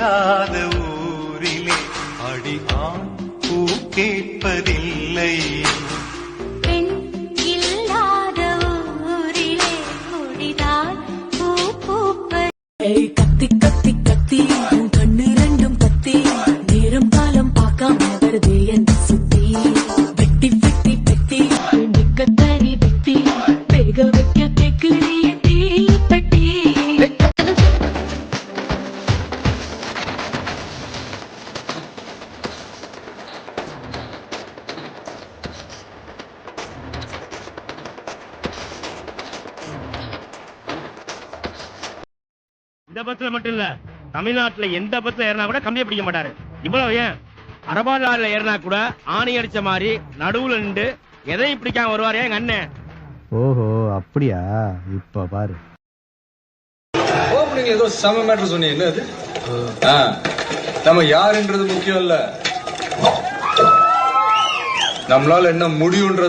இல்லாத ஊரிலே அடி ஆண் பூ கேட்பதில்லை. பெண் இல்லாத ஊரிலே கொடிதான் பூ பூப்பது. கத்தி கத்தி கத்தி உன் கண்ணு ரெண்டும் கத்தி நேரம் காலம் பார்க்காம வருது என் சுத்தி. வெட்டி வெட்டி வெட்டி நிக்க தனி வெட்டி வேக வைக்க தேக்கிறிய தீ பெட்டி. இந்த பஸ்ல மட்டும் இல்ல, தமிழ்நாட்டுல எந்த பஸ்ல ஏறினா கூட கம்மியா பிடிக்க மாட்டாரு. இவ்வளவு ஏன் அரபாலால ஏறினா கூட ஆணி அடிச்ச மாதிரி நடுவுல நின்று எதையும் பிடிக்காம வருவாரு எங்க அண்ணன். ஓஹோ அப்படியா? இப்ப பாரு. ஓப்பனிங் ஏதோ செம மேட்டர் சொன்னீங்க, என்ன அது? நம்ம யாருன்றது முக்கியம் இல்ல, நம்மளால என்ன முடியும்ன்றது